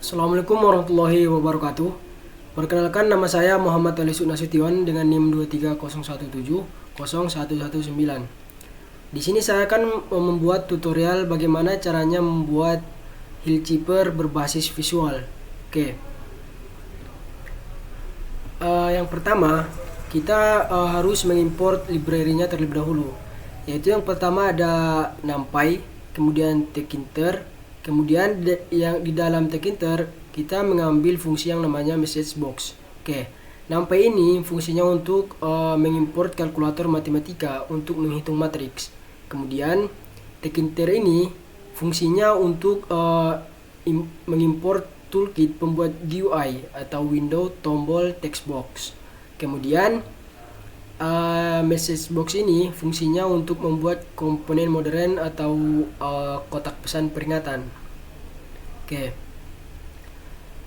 Assalamualaikum warahmatullahi wabarakatuh. Perkenalkan, nama saya Muhammad Alisuk Nasution dengan NIM 230170119. Di sini saya akan membuat tutorial bagaimana caranya membuat Hillkeeper berbasis visual. Oke. Yang pertama, kita harus mengimport library-nya terlebih dahulu. Yaitu yang pertama ada NumPy, kemudian Tkinter. Kemudian yang di dalam Tkinter kita mengambil fungsi yang namanya message box. Oke, NumPy ini fungsinya untuk mengimport kalkulator matematika untuk menghitung matriks. Kemudian Tkinter ini fungsinya untuk mengimport toolkit pembuat GUI atau window tombol text box. Kemudian message box ini fungsinya untuk membuat komponen modern atau kotak pesan peringatan. Oke.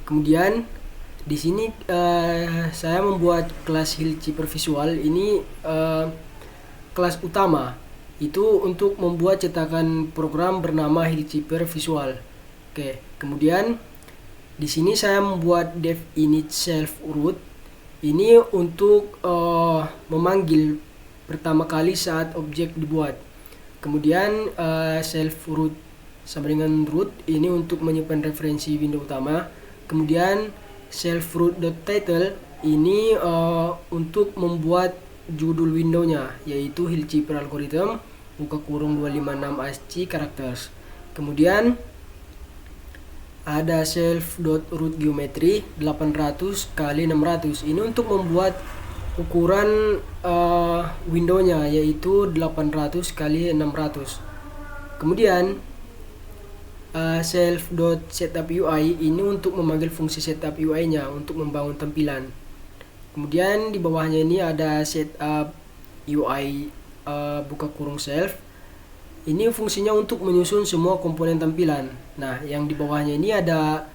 Kemudian di sini saya membuat kelas Hillkeeper Visual ini kelas utama itu untuk membuat cetakan program bernama Hillkeeper Visual. Oke. Kemudian di sini saya membuat dev init self root. Ini untuk memanggil pertama kali saat objek dibuat. Kemudian self root sama dengan root ini untuk menyimpan referensi window utama. Kemudian self root.title ini untuk membuat judul windownya, yaitu Hillkeeper Algorithm buka kurung 256 ASCII characters. Kemudian ada self.rootGeometry 800 kali 600. Ini untuk membuat ukuran windownya, yaitu 800 kali 600. Kemudian self.setupUI ini untuk memanggil fungsi setup UI-nya untuk membangun tampilan. Kemudian di bawahnya ini ada setup UI buka kurung self. Ini fungsinya untuk menyusun semua komponen tampilan. Nah, yang di bawahnya ini ada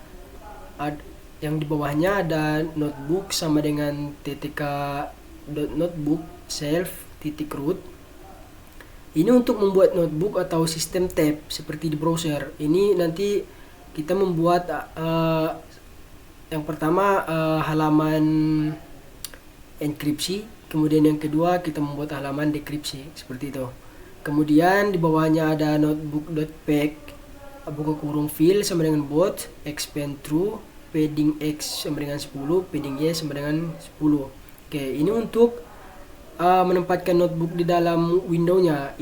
notebook sama dengan ttk.notebook self titik root. Ini untuk membuat notebook atau sistem tab seperti di browser. Ini nanti kita membuat yang pertama halaman enkripsi, kemudian yang kedua kita membuat halaman dekripsi seperti itu. Kemudian di bawahnya ada notebook.pack buka kurung fill sama dengan both, expand through, padding x sama dengan 10, padding y sama dengan 10. Oke, ini untuk menempatkan notebook di dalam windownya,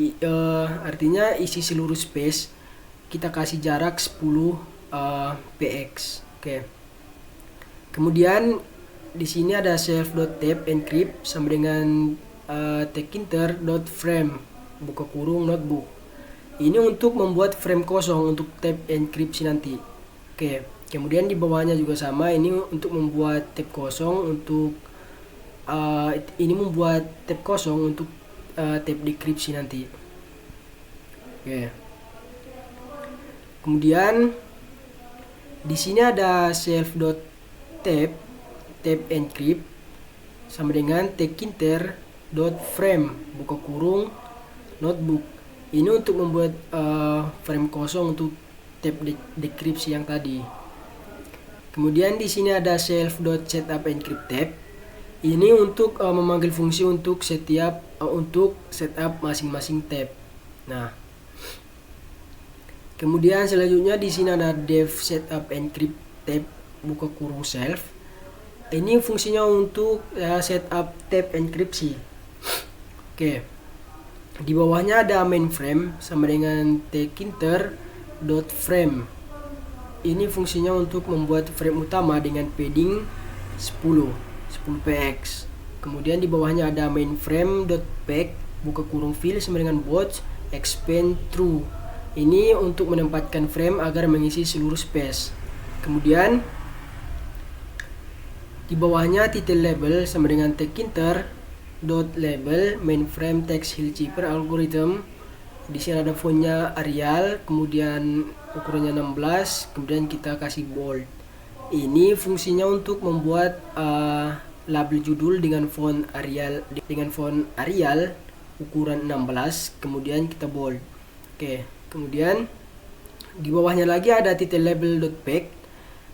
artinya isi seluruh space kita kasih jarak 10 px. Oke. Kemudian di sini ada self.tab encrypt sama dengan tkinter.frame buka kurung notebook. Ini untuk membuat frame kosong untuk tab enkripsi nanti. Oke. Kemudian di bawahnya juga sama, ini untuk membuat tab kosong untuk tab dekripsi nanti. Oke. Kemudian di sini ada self.tab tab encrypt sama dengan tkinter.frame buka kurung notebook. Ini untuk membuat frame kosong untuk tab dekripsi yang tadi. Kemudian di sini ada self.setup_encrypt tab. Ini untuk memanggil fungsi untuk setup masing-masing tab. Nah, kemudian selanjutnya di sini ada dev setup encrypt tab buka kurung self. Ini fungsinya untuk setup tab enkripsi. Oke. Di bawahnya ada mainframe sama dengan tkinter.frame. Ini fungsinya untuk membuat frame utama dengan padding 10 px. Kemudian di bawahnya ada mainframe.pack buka kurung fill sama dengan both, expand through. Ini untuk menempatkan frame agar mengisi seluruh space. Kemudian di bawahnya title label sama dengan tkinter.label mainframe text Hillkeeper algorithm. Di sini ada fontnya Arial, kemudian ukurannya 16, kemudian kita kasih bold. Ini fungsinya untuk membuat label judul dengan font Arial ukuran 16, kemudian kita bold. Oke, kemudian di bawahnya lagi ada title label.pack.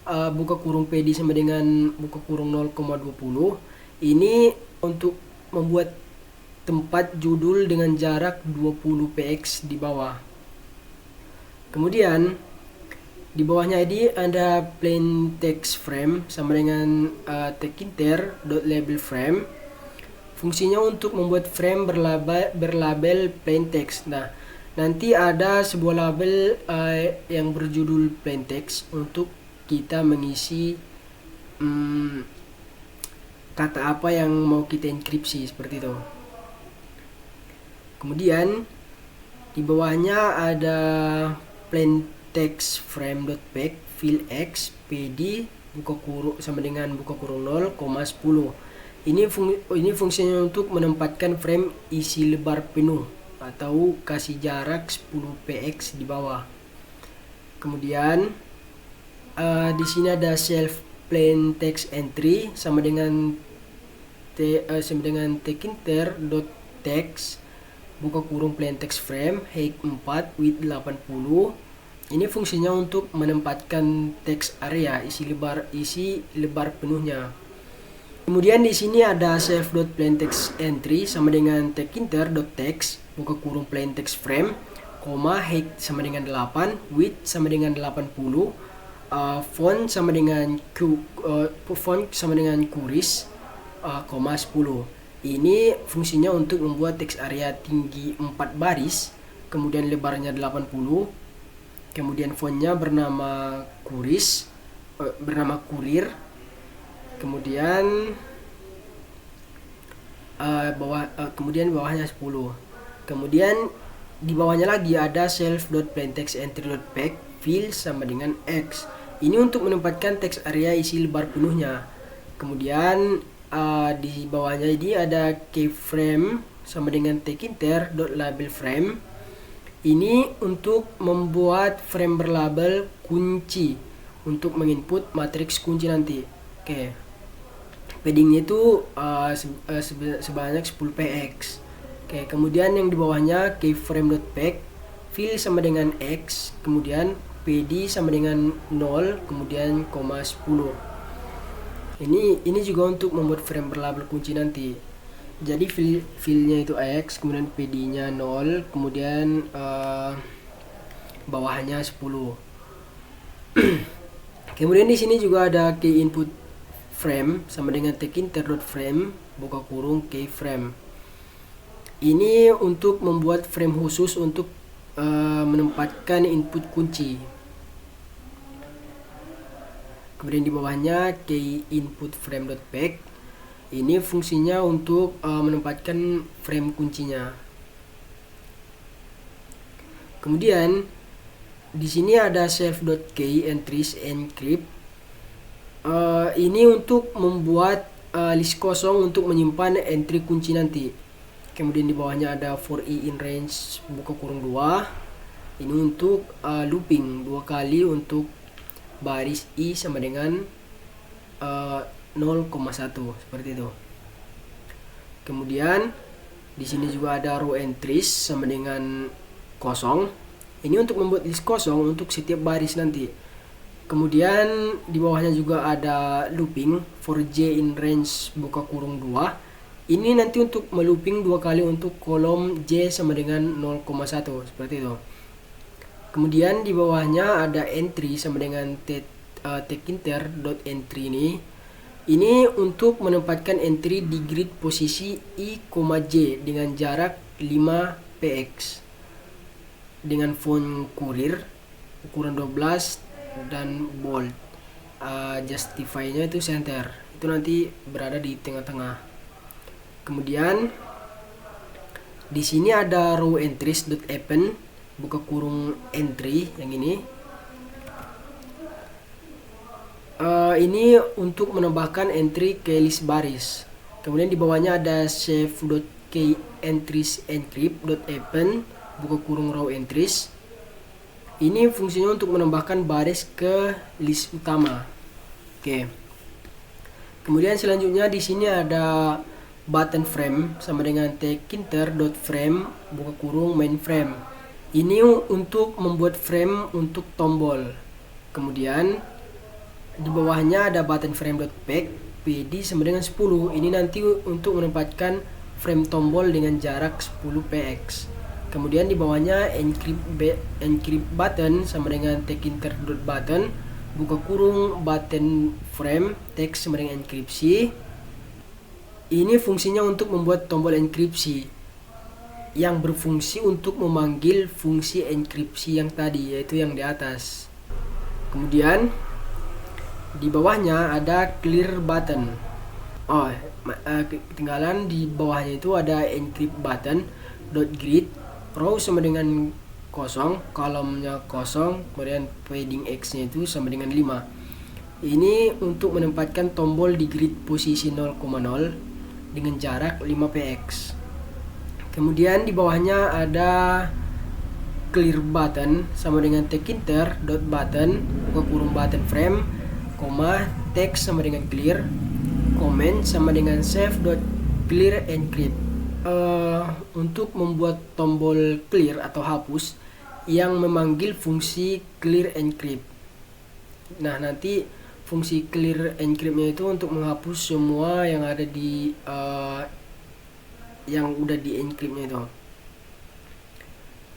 buka kurung PD sama dengan buka kurung 0,20. Ini untuk membuat tempat judul dengan jarak 20 px di bawah. Kemudian di bawahnya ini ada plain text frame sama dengan tekinter.label frame. Fungsinya untuk membuat frame berlabel plain text. Nah, nanti ada sebuah label yang berjudul plain text untuk kita mengisi kata apa yang mau kita enkripsi seperti itu. Kemudian di bawahnya ada plain text frame.pack fill x pd buka kurung sama dengan buka kurung 0,10. Ini fungsinya untuk menempatkan frame isi lebar penuh atau kasih jarak 10 px di bawah. Kemudian di sini ada self plain text entry sama dengan tekinter.text buka kurung plain text frame height 4 width 80. Ini fungsinya untuk menempatkan text area isi lebar penuhnya. Kemudian di sini ada self.plainText entry sama dengan tekinter.text buka kurung plain text frame, height sama dengan 8, width sama dengan 80, font sama dengan kuris, 10. Ini fungsinya untuk membuat teks area tinggi 4 baris, kemudian lebarnya 80, kemudian fontnya bernama kurir, kemudian kemudian bawahnya 10. Kemudian di bawahnya lagi ada self.plainTextEntry.pack fill sama dengan x. Ini untuk menempatkan teks area isi lebar penuhnya. Kemudian di bawahnya ini ada keyframe sama dengan tekinter.label frame. Ini untuk membuat frame berlabel kunci untuk menginput matriks kunci nanti. Oke. Paddingnya itu sebanyak 10 px. Oke, kemudian yang di bawahnya keyframe.pack fill sama dengan x, kemudian pd sama dengan 0, kemudian 10. Ini juga untuk membuat frame berlabel kunci nanti. Jadi fillnya itu x, kemudian pd-nya 0, kemudian bawahnya 10. Kemudian di sini juga ada key input frame sama dengan tekinter.frame buka kurung keyframe. Ini untuk membuat frame khusus untuk menempatkan input kunci. Kemudian di bawahnya key input frame.pack. Ini fungsinya untuk menempatkan frame kuncinya. Kemudian di sini ada self.key entries encrypt. Ini untuk membuat list kosong untuk menyimpan entry kunci nanti. Kemudian di bawahnya ada for i in range buka kurung 2. Ini untuk looping 2 kali untuk baris i sama dengan 0,1 seperti itu. Kemudian di sini juga ada row entries sama dengan kosong. Ini untuk membuat list kosong untuk setiap baris nanti. Kemudian di bawahnya juga ada looping for j in range buka kurung 2. Ini nanti untuk melooping 2 kali untuk kolom j sama dengan 0,1 seperti itu. Kemudian di bawahnya ada entry sama dengan tekinter.entry ini. Ini untuk menempatkan entry di grid posisi i, j dengan jarak 5 px dengan font kurir ukuran 12 dan bold. Justify-nya itu center. Itu nanti berada di tengah-tengah. Kemudian di sini ada row entries.append buka kurung entry yang ini. Ini untuk menambahkan entry ke list baris. Kemudian di bawahnya ada save.keyentries_encrypt.append buka kurung row entries. Ini fungsinya untuk menambahkan baris ke list utama. Oke. Kemudian selanjutnya di sini ada button frame sama dengan tekinter.frame buka kurung main frame. Ini untuk membuat frame untuk tombol. Kemudian Di bawahnya ada button frame.pack PD sama dengan 10. Ini nanti untuk menempatkan frame tombol dengan jarak 10 px. Kemudian di bawahnya encrypt button sama dengan tekinter.button buka kurung button frame text sama dengan enkripsi. Ini fungsinya untuk membuat tombol enkripsi yang berfungsi untuk memanggil fungsi enkripsi yang tadi, yaitu yang di atas. Kemudian di bawahnya ada clear button. Ketinggalan di bawahnya itu ada encrypt button .grid row sama dengan kosong, kolomnya kosong, kemudian padding x nya itu sama dengan 5. Ini untuk menempatkan tombol di grid posisi 0,0 dengan jarak 5px. Kemudian di bawahnya ada clear button sama dengan tekinter.button buka kurung button frame, text sama dengan clear, comment sama dengan save.clear encrypt. Untuk membuat tombol clear atau hapus yang memanggil fungsi clear encrypt. Nah, nanti fungsi clear encrypt-nya itu untuk menghapus semua yang ada di yang udah di encrypt-nya itu.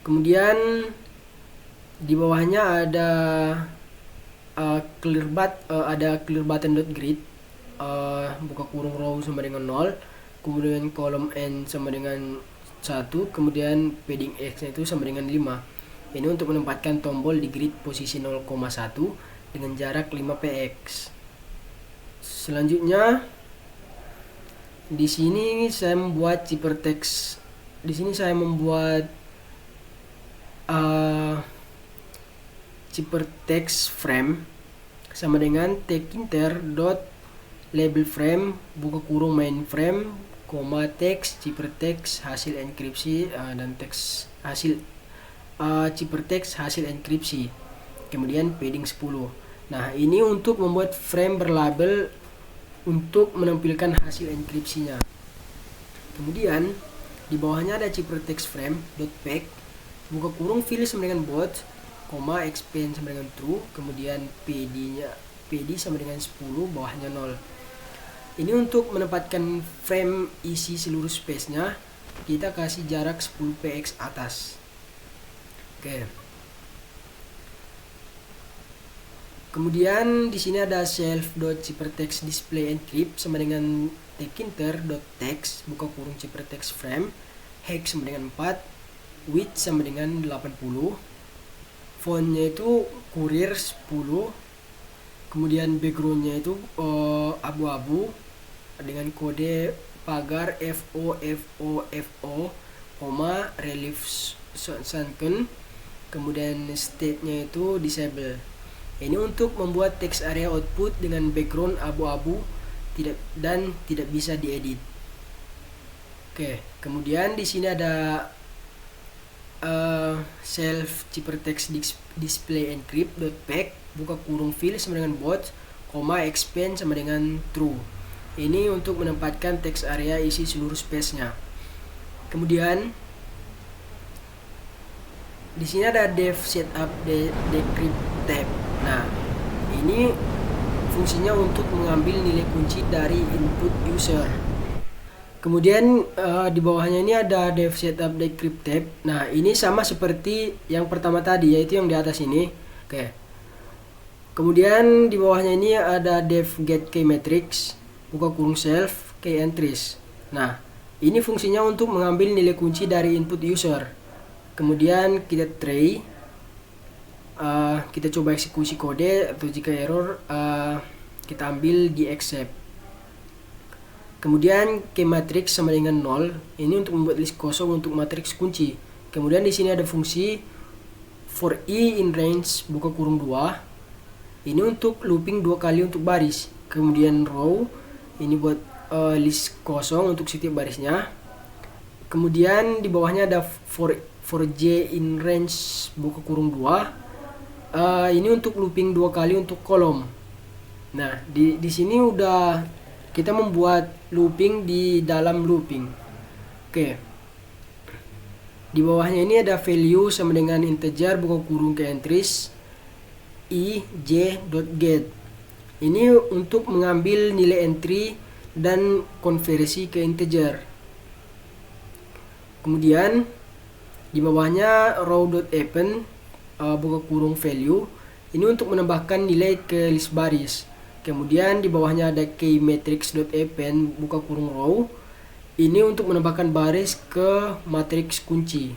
Kemudian di bawahnya ada clear button.grid buka kurung row sama dengan 0, kemudian kolom n sama dengan 1, kemudian padding x nya itu sama dengan 5. Ini untuk menempatkan tombol di grid posisi 0,1 dengan jarak 5px. Selanjutnya di sini saya membuat ciphertext. Di sini saya membuat ciphertext frame sama dengan tekinter label frame buka kurung main frame, teks ciphertext hasil enkripsi dan teks hasil ciphertext hasil enkripsi, kemudian padding 10. Nah, ini untuk membuat frame berlabel untuk menampilkan hasil enkripsinya. Kemudian di bawahnya ada ciphertext frame.pack buka kurung fill sama dengan bot, expand sama dengan true, kemudian PD sama dengan 10, bawahnya 0. Ini untuk menempatkan frame isi seluruh space-nya, kita kasih jarak 10px atas. Oke. Kemudian di sini ada self.ciphertext display encrypt sama dengan tekinter.text buka kurung ciphertext frame, hex sama dengan 4, width sama dengan 80, fontnya itu Courier 10, kemudian backgroundnya itu abu-abu dengan kode pagar FO, relief sunken, kemudian state-nya itu disable. Ini untuk membuat text area output dengan background abu-abu tidak bisa diedit. Oke, kemudian di sini ada self ciphertext display encrypt.pack buka kurung fill sama dengan bot, expand sama dengan true. Ini untuk menempatkan text area isi seluruh space-nya. Kemudian di sini ada dev setup decrypt tab. Nah, ini fungsinya untuk mengambil nilai kunci dari input user. Kemudian di bawahnya ini ada dev setup decrypt tab. Nah, ini sama seperti yang pertama tadi, yaitu yang di atas ini. Oke. Kemudian di bawahnya ini ada dev get key matrix buka kurung self key entries. Nah, ini fungsinya untuk mengambil nilai kunci dari input user. Kemudian kita try, kita coba eksekusi kode, atau jika error kita ambil di accept. Kemudian key matrix sama dengan 0, ini untuk membuat list kosong untuk matriks kunci. Kemudian di sini ada fungsi for i in range buka kurung 2, ini untuk looping 2 kali untuk baris. Kemudian row, ini buat list kosong untuk setiap barisnya. Kemudian di bawahnya ada for j in range buka kurung 2, ini untuk looping 2 kali untuk kolom. Nah, di sini udah kita membuat looping di dalam looping. Oke. Di bawahnya ini ada value sama dengan integer buka kurung ke entries i j.get. Ini untuk mengambil nilai entry dan konversi ke integer. Kemudian di bawahnya row.append buka kurung value, ini untuk menambahkan nilai ke list baris. Kemudian di bawahnya ada keymatrix.append buka kurung row, ini untuk menambahkan baris ke matriks kunci.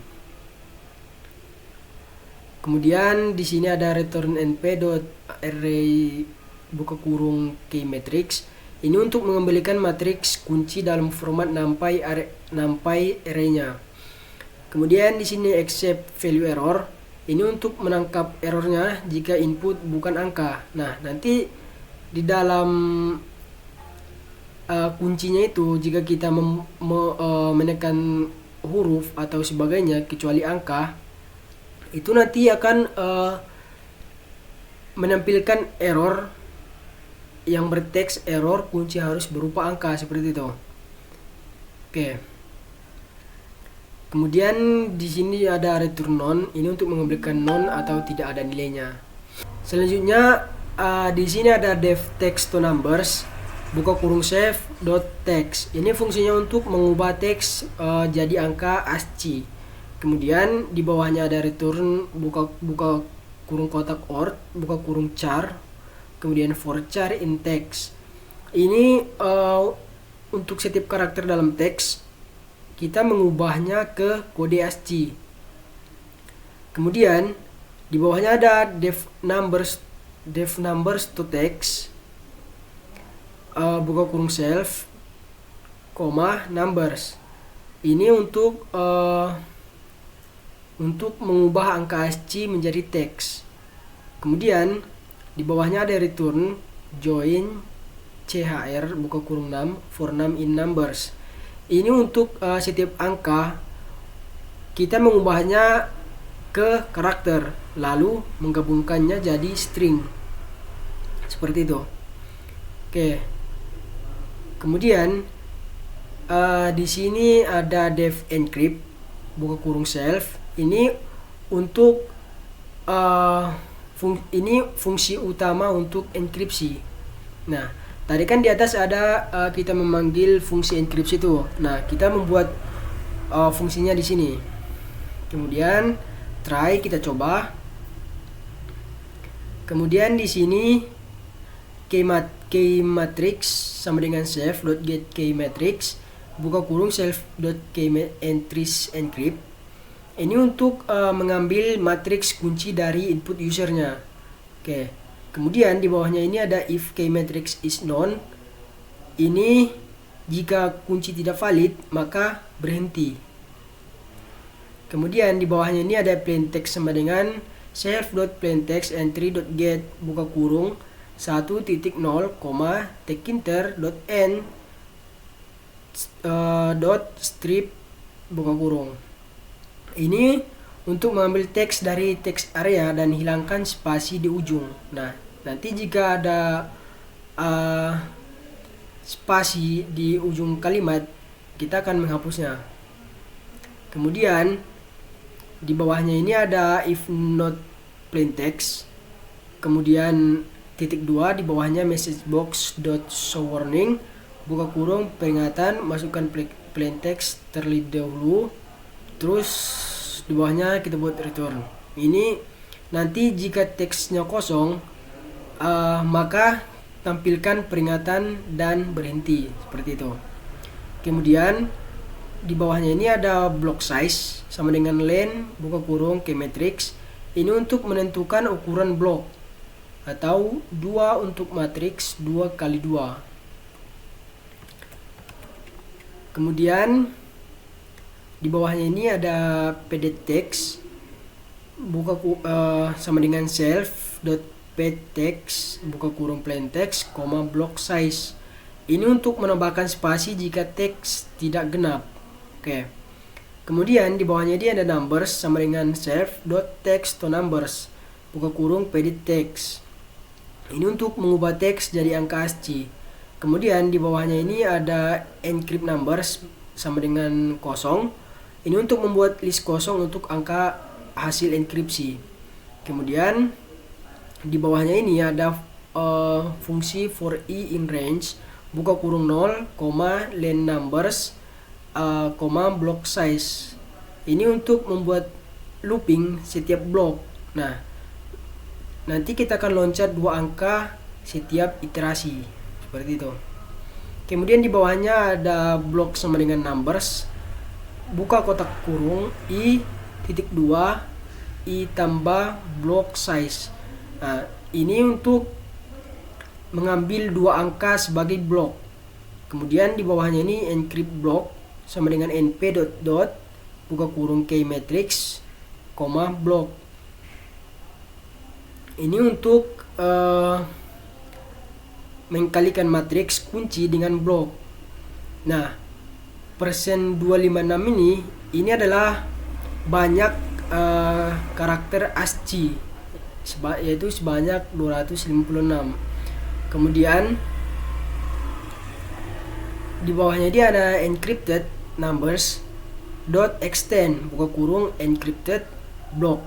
Kemudian di sini ada return np.array buka kurung keymatrix, ini untuk mengembalikan matriks kunci dalam format numpy array-nya. Kemudian di sini accept value error, ini untuk menangkap errornya jika input bukan angka. Nah, nanti di dalam kuncinya itu, jika kita menekan huruf atau sebagainya kecuali angka, itu nanti akan menampilkan error yang berteks error kunci harus berupa angka seperti itu. Oke. Kemudian di sini ada return none, ini untuk mengembalikan none atau tidak ada nilainya. Selanjutnya di sini ada def text to numbers buka kurung save dot text. Ini fungsinya untuk mengubah teks jadi angka ASCII. Kemudian di bawahnya ada return buka kurung kotak OR buka kurung char, kemudian for char in text. Ini untuk setiap karakter dalam teks kita mengubahnya ke kode ASCII. Kemudian di bawahnya ada def numbers to text buka kurung self numbers. Ini untuk mengubah angka ASCII menjadi teks. Kemudian di bawahnya ada return join chr buka kurung num for num in numbers. Ini untuk setiap angka kita mengubahnya ke karakter lalu menggabungkannya jadi string. Seperti itu. Oke. Kemudian di sini ada def encrypt buka kurung self. Ini untuk ini fungsi utama untuk enkripsi. Nah, tadi kan di atas ada kita memanggil fungsi enkripsi itu. Nah, kita membuat fungsinya di sini. Kemudian try, kita coba. Kemudian di sini keymatrix sama dengan self.get keymatrix buka kurung self.keyentries encrypt. Ini untuk mengambil matriks kunci dari input usernya. Oke. Kemudian di bawahnya ini ada if keymatrix is none. Ini jika kunci tidak valid maka berhenti. Kemudian di bawahnya ini ada plaintext sama dengan self.plaintext entry.get buka kurung 1.0, tekinter.end strip buka kurung. Ini untuk mengambil teks dari teks area dan hilangkan spasi di ujung. Nah, nanti jika ada spasi di ujung kalimat, kita akan menghapusnya. Kemudian di bawahnya ini ada if not plaintext. Kemudian titik 2 di bawahnya message box dot show warning buka kurung peringatan, masukkan plaintext terlebih dahulu. Terus di bawahnya kita buat return. Ini nanti jika teksnya kosong maka tampilkan peringatan dan berhenti seperti itu. Kemudian di bawahnya ini ada block size sama dengan len buka kurung keymatrix. Ini untuk menentukan ukuran blok atau 2 untuk matriks 2 kali 2. Kemudian di bawahnya ini ada pdtext buka sama dengan self.pdtext buka kurung plaintext, block size. Ini untuk menambahkan spasi jika teks tidak genap. Oke. Kemudian di bawahnya ini ada numbers sama dengan self.text to numbers buka kurung pdtext. Ini untuk mengubah teks jadi angka ASCII. Kemudian di bawahnya ini ada encrypt numbers sama dengan 0. Ini untuk membuat list kosong untuk angka hasil enkripsi. Kemudian di bawahnya ini ada fungsi for i in range buka kurung 0, len numbers, block size. Ini untuk membuat looping setiap blok. Nah, nanti kita akan loncat 2 angka setiap iterasi seperti itu. Kemudian di bawahnya ada blok sama dengan numbers, buka kotak kurung i.2 i tambah block size. Nah, ini untuk mengambil 2 angka sebagai blok. Kemudian di bawahnya ini encrypt block sama dengan np dot buka kurung key matrix, block. Ini untuk mengkalikan matriks kunci dengan blok. Nah, persen 256 ini adalah banyak karakter ASCII, yaitu sebanyak 256. Kemudian di bawahnya dia ada encrypted numbers dot extend buka kurung encrypted block.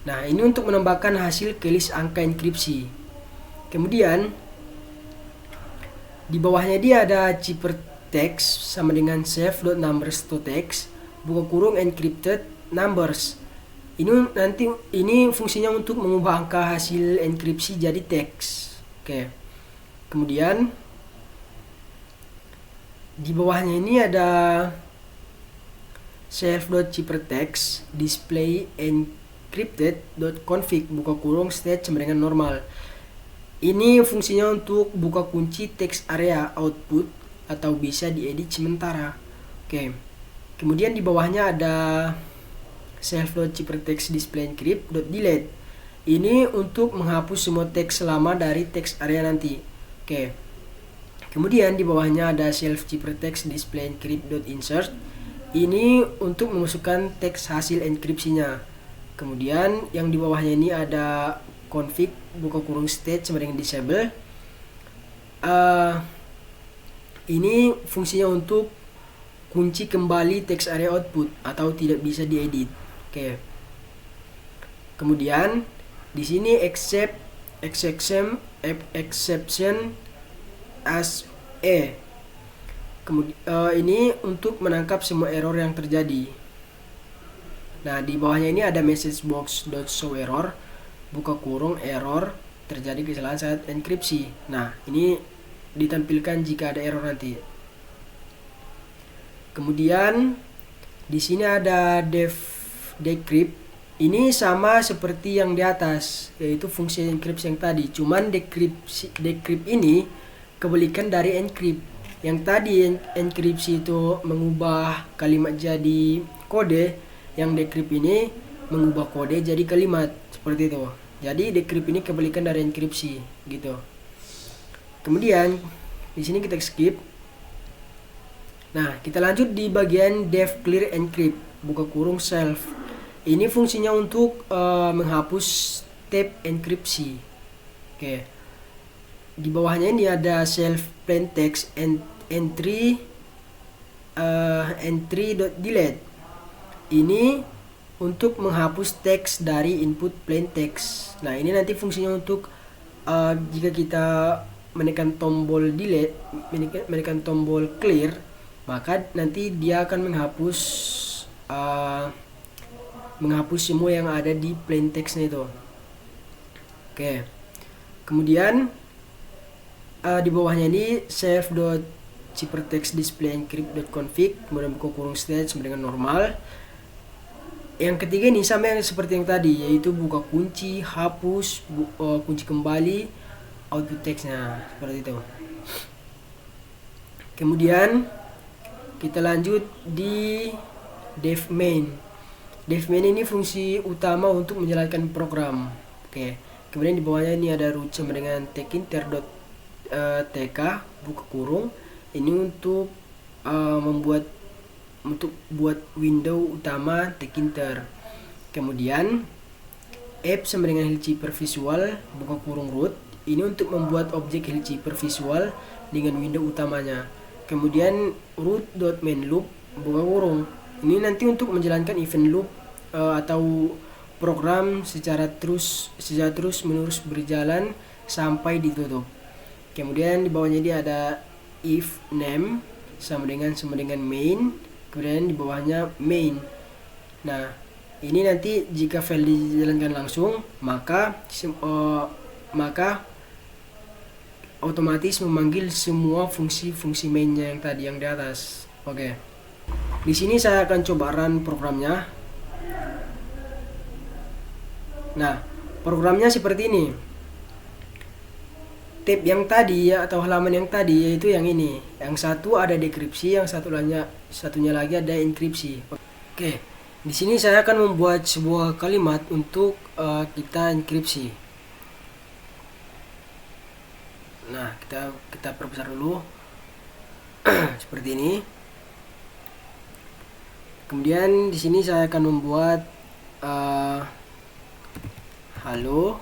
Nah, ini untuk menambahkan hasil ke list angka enkripsi. Kemudian di bawahnya dia ada ciphertext sama dengan save.numbers.text buka kurung encrypted numbers. Ini fungsinya untuk mengubah angka hasil enkripsi jadi teks. Oke. Kemudian di bawahnya ini ada self.ciphertext display encrypted.config buka kurung state sama dengan normal. Ini fungsinya untuk buka kunci text area output atau bisa diedit sementara. Oke. Kemudian di bawahnya ada self.ciphertext display encrypt.delete. Ini untuk menghapus semua teks selama dari text area nanti. Oke. Kemudian di bawahnya ada self.ciphertext display encrypt.insert. Ini untuk memasukkan teks hasil enkripsinya. Kemudian yang di bawahnya ini ada config buka kurung state sama dengan disable. Ini fungsinya untuk kunci kembali text area output atau tidak bisa diedit. Oke. Kemudian di sini exception as ini untuk menangkap semua error yang terjadi. Nah, di bawahnya ini ada message box.show error buka kurung error terjadi kesalahan saat enkripsi. Nah, ini ditampilkan jika ada error nanti. Kemudian di sini ada decrypt. Ini sama seperti yang di atas, yaitu fungsi enkripsi yang tadi. Cuman decrypt ini kebalikan dari encrypt. Yang tadi enkripsi itu mengubah kalimat jadi kode, yang decrypt ini mengubah kode jadi kalimat seperti itu. Jadi decrypt ini kebalikan dari enkripsi gitu. Kemudian di sini kita skip. Nah, kita lanjut di bagian dev clear encrypt buka kurung self. Ini fungsinya untuk menghapus tab enkripsi. Oke. Di bawahnya ini ada self plain text entry.delete. Ini untuk menghapus teks dari input plain text. Nah, ini nanti fungsinya untuk jika kita menekan tombol delete, menekan tombol clear, maka nanti dia akan menghapus semua yang ada di plain textnya itu. Oke. Kemudian di bawahnya ini save.ciphertext display encrypt.config kemudian buka kurung state sama dengan normal. Yang ketiga ini sama yang seperti yang tadi, yaitu buka kunci, hapus, kunci kembali output textnya seperti itu. Kemudian kita lanjut di dev main. Dev main ini fungsi utama untuk menjalankan program. Oke. Kemudian di bawahnya ini ada root sama dengan tekinter.tk buka kurung. Ini untuk buat window utama tekinter. Kemudian app sama dengan Hillkeeper visual buka kurung root. Ini untuk membuat objek Hillkeeper visual dengan window utamanya. Kemudian root.mainLoop buka kurung. Ini nanti untuk menjalankan event loop atau program secara terus menerus berjalan sampai ditutup. Kemudian di bawahnya dia ada if name sama dengan main, kemudian di bawahnya main. Nah, ini nanti jika file dijalankan langsung, maka otomatis memanggil semua fungsi-fungsi mainnya yang tadi yang di atas. Oke. Di sini saya akan coba run programnya. Nah, programnya seperti ini. Tab yang tadi ya, atau halaman yang tadi, yaitu yang ini. Yang satu ada dekripsi, yang satunya lagi ada enkripsi. Oke, di sini saya akan membuat sebuah kalimat untuk kita enkripsi. Nah, kita perbesar dulu seperti ini. Kemudian di sini saya akan membuat halo,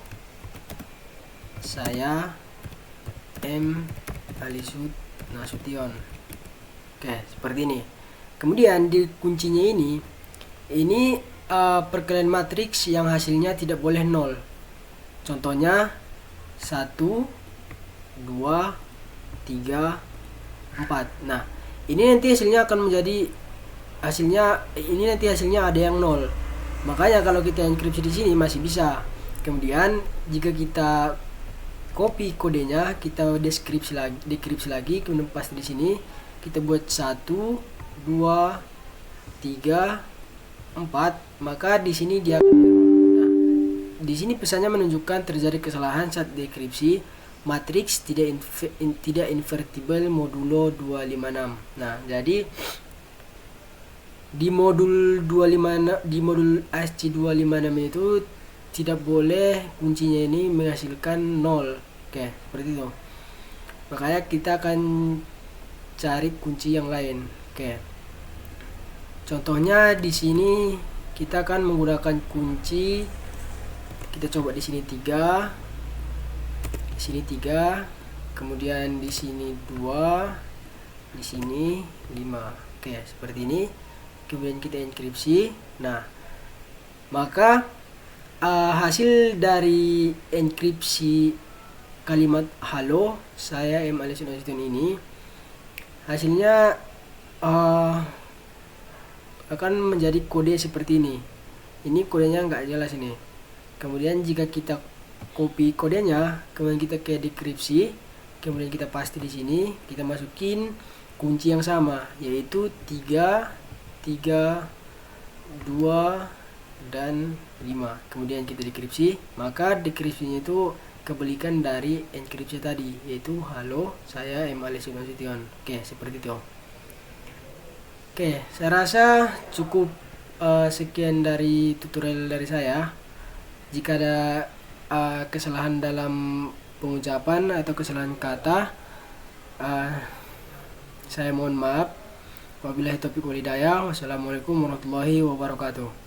saya M. Alisud Nasution. Oke, seperti ini. Kemudian di kuncinya ini perkalian matriks yang hasilnya tidak boleh 0. Contohnya 1, 2, 3, 4. Nah, ini nanti hasilnya akan menjadi hasilnya ada yang 0. Makanya kalau kita enkripsi di sini masih bisa. Kemudian jika kita copy kodenya, kita dekripsi lagi, kemudian paste di sini, kita buat 1, 2, 3, 4, maka di sini dia nah, di sini pesannya menunjukkan terjadi kesalahan saat dekripsi matriks tidak invertible modulo 256. Nah, jadi di modul ASCII256 itu tidak boleh kuncinya ini menghasilkan 0. Oke, seperti itu. Makanya kita akan cari kunci yang lain. Oke. Contohnya di sini kita akan menggunakan kunci, kita coba di sini 3, di sini 3, kemudian di sini 2, di sini 5. Oke, seperti ini. Kemudian kita enkripsi. Nah, maka hasil dari enkripsi kalimat halo, saya M. Alisud Nasution ini, hasilnya akan menjadi kode seperti ini. Ini kodenya nggak jelas ini. Kemudian jika kita copy kodenya, kemudian kita ke dekripsi, kemudian kita paste di sini, kita masukin kunci yang sama, yaitu 3, 3, 2, dan 5. Kemudian kita dekripsi, maka dekripsinya itu kebalikan dari enkripsi tadi, yaitu halo, saya M. Alisud Nasution. Oke, seperti itu. Oke, saya rasa cukup sekian dari tutorial dari saya. Jika ada kesalahan dalam pengucapan atau kesalahan kata, saya mohon maaf. Wabillahi taufiq wal hidayah. Wassalamualaikum warahmatullahi wabarakatuh.